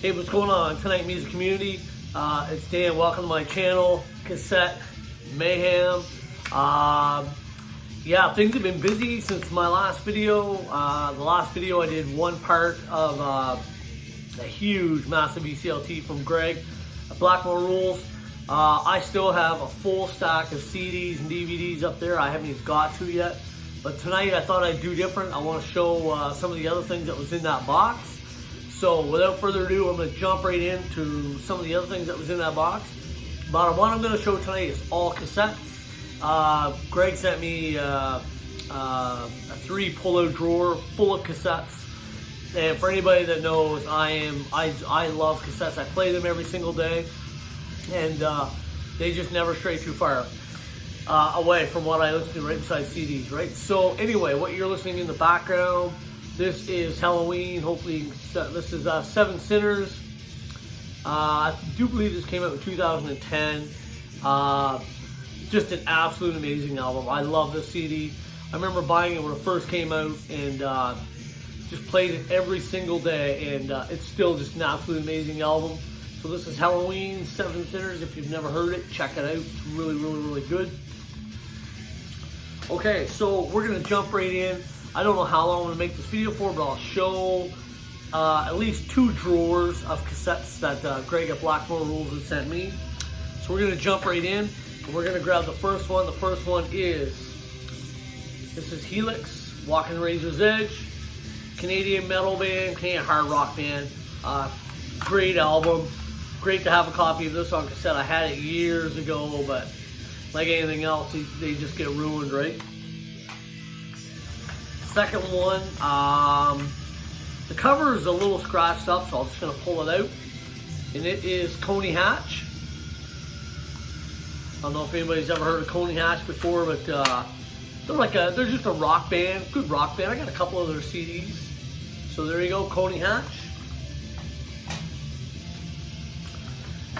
Hey, what's going on tonight, music community? It's Dan. Welcome to my channel, Cassette Mayhem. Yeah, things have been busy since my last video. The last video I did one part of a huge, massive VCLT from Greg at Blackmorerules. I still have a full stack of CDs and DVDs up there I haven't even got to yet. But tonight I thought I'd do different. I want to show some of the other things that was in that box. So without further ado, I'm going to jump right into some of the other things that was in that box. But what I'm going to show tonight is all cassettes. Greg sent me a 3 pull-out drawer full of cassettes. And for anybody that knows, I love cassettes. I play them every single day, and they just never stray too far away from what I listen to right beside CDs, right? So anyway, what you're listening in the background, this is Halloween. Hopefully, this is Seven Sinners. I do believe this came out in 2010. Just an absolute amazing album. I love this CD. I remember buying it when it first came out and just played it every single day, and it's still just an absolute amazing album. So this is Halloween, Seven Sinners. If you've never heard it, check it out. It's really, really, really good. Okay, so we're gonna jump right in. I don't know how long I'm gonna make this video for, but I'll show at least 2 drawers of cassettes that Greg at Blackmorerules has sent me. So we're gonna jump right in, and we're gonna grab the first one. The first one is, this is Helix, Walking Razor's Edge, Canadian metal band, Canadian hard rock band. Great album. Great to have a copy of this on cassette. I had it years ago, but like anything else, they just get ruined, right? Second one, the cover is a little scratched up, so I'm just gonna pull it out. And it is Coney Hatch. I don't know if anybody's ever heard of Coney Hatch before, but they're just a rock band, good rock band. I got a couple of their CDs. So there you go, Coney Hatch.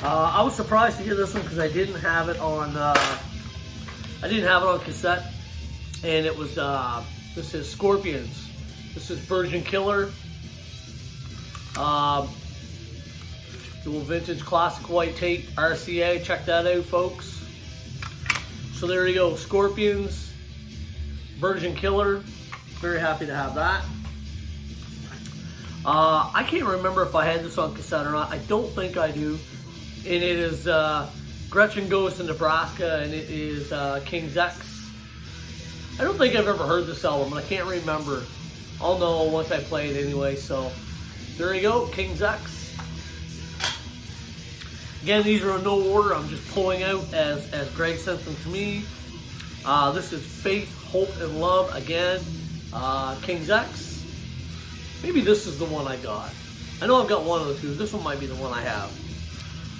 I was surprised to get this one because I didn't have it on cassette, and it was this is Scorpions. This is Virgin Killer. Dual vintage classic white tape RCA. Check that out, folks. So there you go, Scorpions, Virgin Killer. Very happy to have that. I can't remember if I had this on cassette or not. I don't think I do. And it is Gretchen Goes to Nebraska, and it is King's X. I don't think I've ever heard this album, and I can't remember. I'll know once I play it anyway. So there you go, King's X. Again, these are in no order. I'm just pulling out as Greg sent them to me. This is Faith, Hope, and Love. Again, King's X. Maybe this is the one I got. I know I've got one of the two. This one might be the one I have.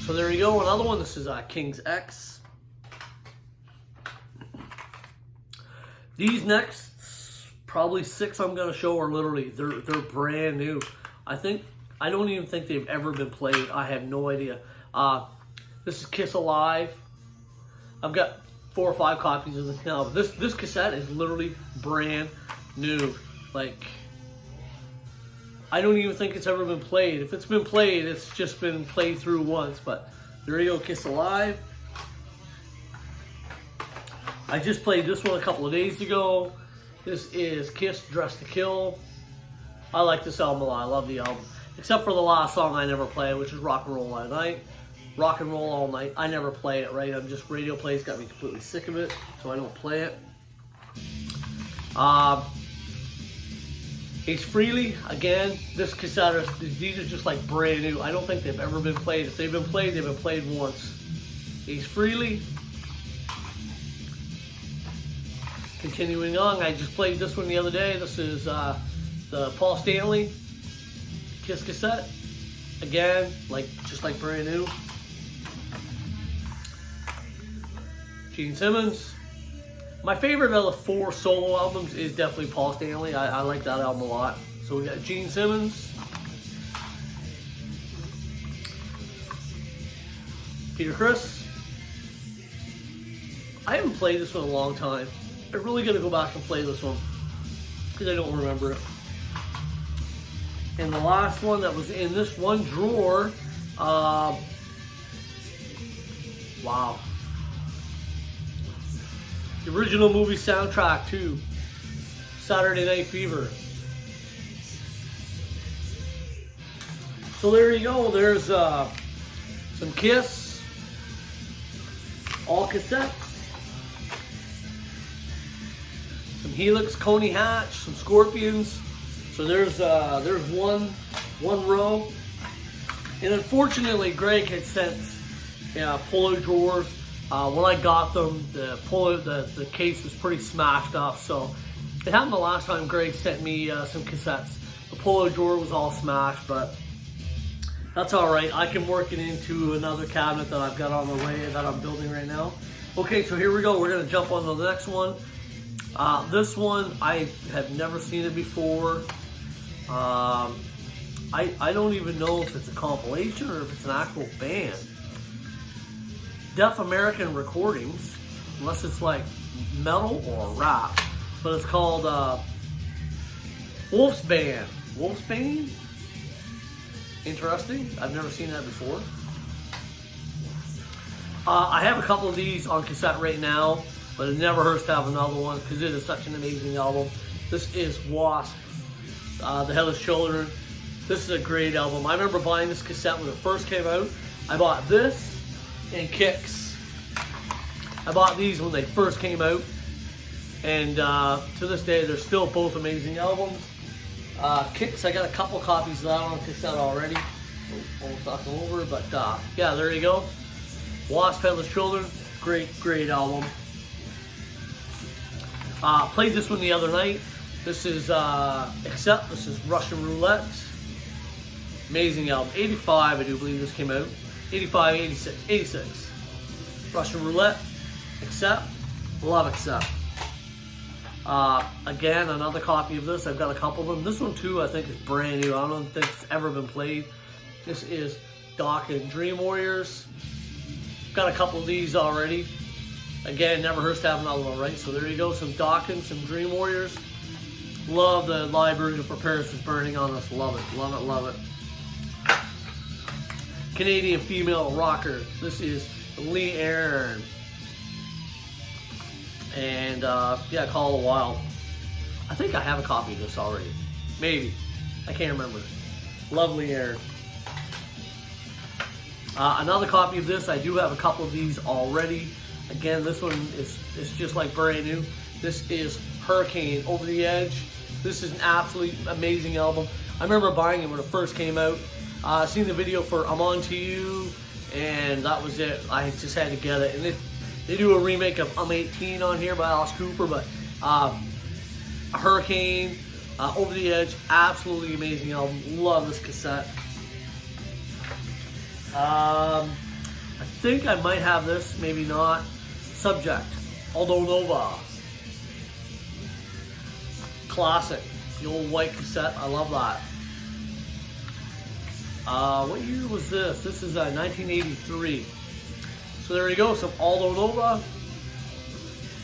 So there you go. Another one. This is King's X. These next probably 6 I'm gonna show are literally they're brand new. I don't even think they've ever been played. I have no idea. This is Kiss Alive. I've got 4 or 5 copies of this now. This cassette is literally brand new. Like, I don't even think it's ever been played. If it's been played, it's just been played through once. But there you go, Kiss Alive. I just played this one a couple of days ago. This is Kiss Dressed to Kill. I like this album a lot. I love the album. Except for the last song I never play, which is Rock and Roll All Night. Rock and Roll All Night. I never play it, right? I'm just, radio plays got me completely sick of it, so I don't play it. Ace Frehley, again, this cassette, these are just like brand new. I don't think they've ever been played. If they've been played, they've been played once. Ace Frehley. Continuing on, I just played this one the other day. This is the Paul Stanley Kiss cassette. Again, just like brand new. Gene Simmons. My favorite of the 4 solo albums is definitely Paul Stanley. I like that album a lot. So we got Gene Simmons, Peter Criss. I haven't played this one in a long time. I'm really gonna go back and play this one because I don't remember it. And the last one that was in this one drawer, wow. The original movie soundtrack too, Saturday Night Fever. So there you go, there's some KISS, all cassettes, some Helix, Coney Hatch, some Scorpions. So there's one row. And unfortunately, Greg had sent polo drawers. When I got them, the case was pretty smashed up. So it happened the last time Greg sent me some cassettes. The polo drawer was all smashed, but that's all right. I can work it into another cabinet that I've got on the way that I'm building right now. Okay, so here we go. We're gonna jump on to the next one. This one, I have never seen it before. I don't even know if it's a compilation or if it's an actual band. Deaf American Recordings, unless it's like metal or rap, but it's called Wolfsbane. Wolfsbane? Interesting. I've never seen that before. I have a couple of these on cassette right now, but it never hurts to have another one because it is such an amazing album. This is Wasp, The Headless Children. This is a great album. I remember buying this cassette when it first came out. I bought this and Kicks. I bought these when they first came out, and to this day they're still both amazing albums. Kicks, I got a couple copies of that on cassette already. Almost knocked them over, but yeah, there you go. Wasp, Headless Children, great album. Played this one the other night. This is Accept. This is Russian Roulette. Amazing album. 85, I do believe this came out. 85, 86. Russian Roulette. Accept. Love Accept. Again, another copy of this. I've got a couple of them. This one too, I think is brand new. I don't think it's ever been played. This is Dokken Dream Warriors. Got a couple of these already. Again, never hurts to have another one, right? So there you go, some Dokken, some Dream Warriors. Love the live version for Paris is Burning on us. Love it, love it, love it. Canadian female rocker. This is Lee Aaron. And yeah, Call of the Wild. I think I have a copy of this already. Maybe. I can't remember. Lovely Aaron. Another copy of this. I do have a couple of these already. Again, this one is just like brand new. This is Hurricane, Over the Edge. This is an absolutely amazing album. I remember buying it when it first came out. Seen the video for I'm On To You, and that was it. I just had to get it. And they do a remake of I'm 18 on here by Alice Cooper, but Hurricane, Over the Edge, absolutely amazing album. Love this cassette. I think I might have this, maybe not. Subject, Aldo Nova. Classic, the old white cassette, I love that. What year was this? This is 1983. So there you go, some Aldo Nova.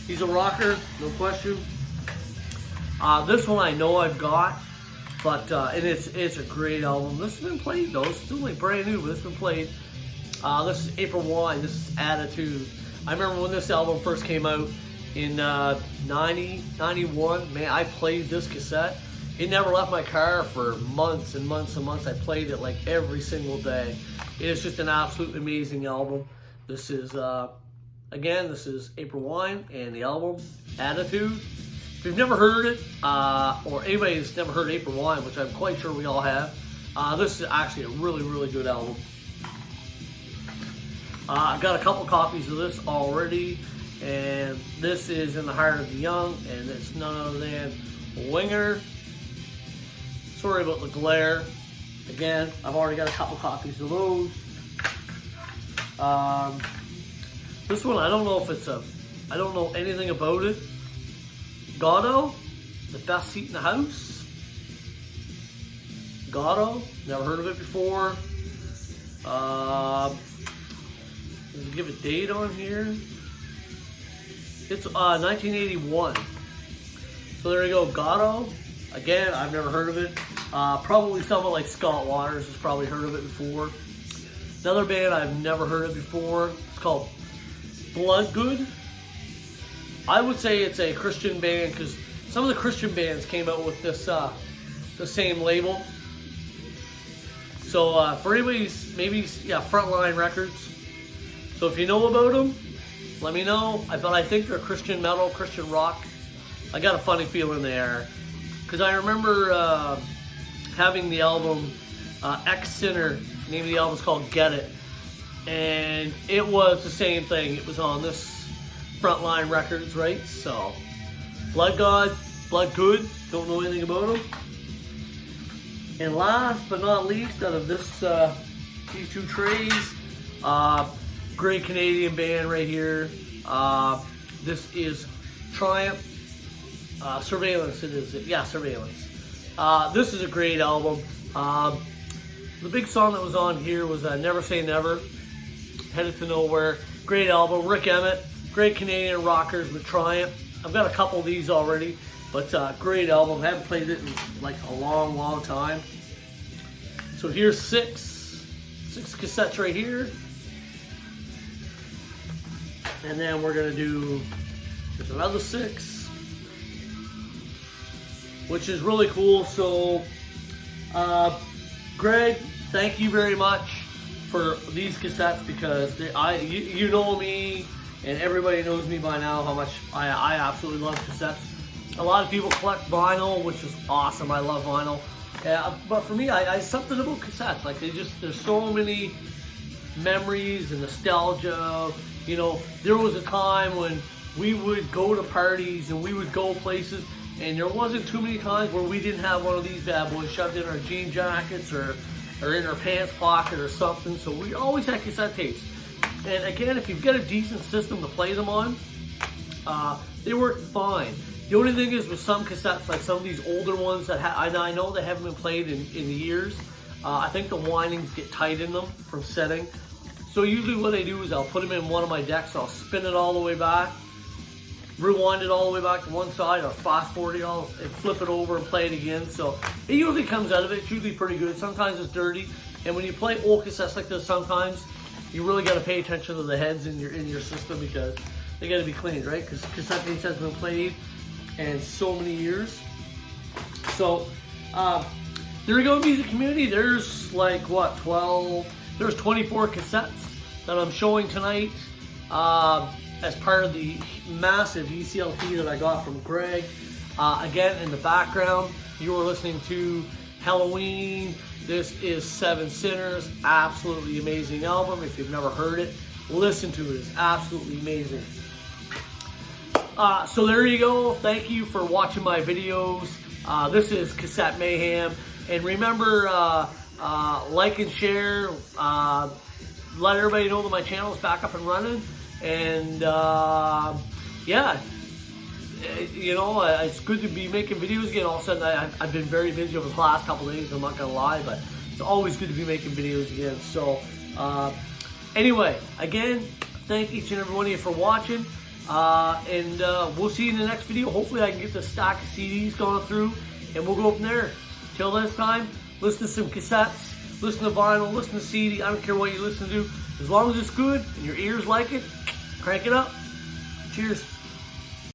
He's a rocker, no question. This one I know I've got, but and it's a great album. This has been played though. It's still like brand new, but it's been played. This is April Wine. This is Attitude. I remember when this album first came out in 90, 91. Man, I played this cassette. It never left my car for months and months and months. I played it like every single day. It is just an absolutely amazing album. This is, again, this is April Wine and the album Attitude. If you've never heard it, or anybody that's never heard April Wine, which I'm quite sure we all have, this is actually a really, really good album. I've got a couple copies of this already, and this is In the Heart of the Young, and it's none other than Winger. Sorry about the glare. Again, I've already got a couple copies of those. This one, I don't know if it's I don't know anything about it. Gatto, The Best Seat in the House. Gatto, never heard of it before. Does it give a date on here? It's 1981. So there you go, Gatto. Again, I've never heard of it. Probably someone like Scott Waters has probably heard of it before. Another band I've never heard of before, it's called Bloodgood. I would say it's a Christian band because some of the Christian bands came out with this the same label. So for anybody's maybe Frontline Records. So if you know about them, let me know. But I think they're Christian metal, Christian rock. I got a funny feeling they are because I remember having the album Ex-Sinner. The name of the album is called Get It, and it was the same thing. It was on this Frontline Records, right? So Bloodgood, don't know anything about them. And last but not least, out of this these two trays, great Canadian band right here. This is Triumph. Surveillance, it is. Yeah, Surveillance. This is a great album. The big song that was on here was Never Say Never, Headed to Nowhere. Great album. Rick Emmett, great Canadian rockers with Triumph. I've got a couple of these already, but great album. Haven't played it in like a long time. So here's six cassettes right here. And then we're gonna do, there's another 6, which is really cool. So, Greg, thank you very much for these cassettes because you know me and everybody knows me by now how much I absolutely love cassettes. A lot of people collect vinyl, which is awesome. I love vinyl. But for me, I something about cassettes. Like there's so many memories and nostalgia. You know, there was a time when we would go to parties and we would go places, and there wasn't too many times where we didn't have one of these bad boys shoved in our jean jackets or in our pants pocket or something. So we always had cassette tapes. And again, if you've got a decent system to play them on, they work fine. The only thing is with some cassettes, like some of these older ones that I know they haven't been played in years, I think the windings get tight in them from setting. So usually what I do is I'll put them in one of my decks, I'll spin it all the way back, rewind it all the way back to one side, or fast forward it all and flip it over and play it again. So it usually comes out of it. It's usually pretty good. Sometimes it's dirty. And when you play old cassettes like this, sometimes you really got to pay attention to the heads in your system because they got to be cleaned, right? Because cassette tapes has been played in so many years. So there we go, music community. There's like what, 12? There's 24 cassettes that I'm showing tonight as part of the massive VCLT that I got from Greg. Again, in the background, you are listening to Halloween. This is Seven Sinners. Absolutely amazing album. If you've never heard it, listen to it. It's absolutely amazing. So there you go. Thank you for watching my videos. This is Cassette Mayhem. And remember, like and share. Let everybody know that my channel is back up and running. And yeah, you know, it's good to be making videos again. All of a sudden, I've been very busy over the last couple of days, I'm not gonna lie, but it's always good to be making videos again. So anyway, again, thank each and every one of you for watching, and we'll see you in the next video. Hopefully I can get the stack of CDs going through, and we'll go from there. Till next time, listen to some cassettes, listen to vinyl, listen to CD, I don't care what you listen to. As long as it's good and your ears like it, crank it up. Cheers.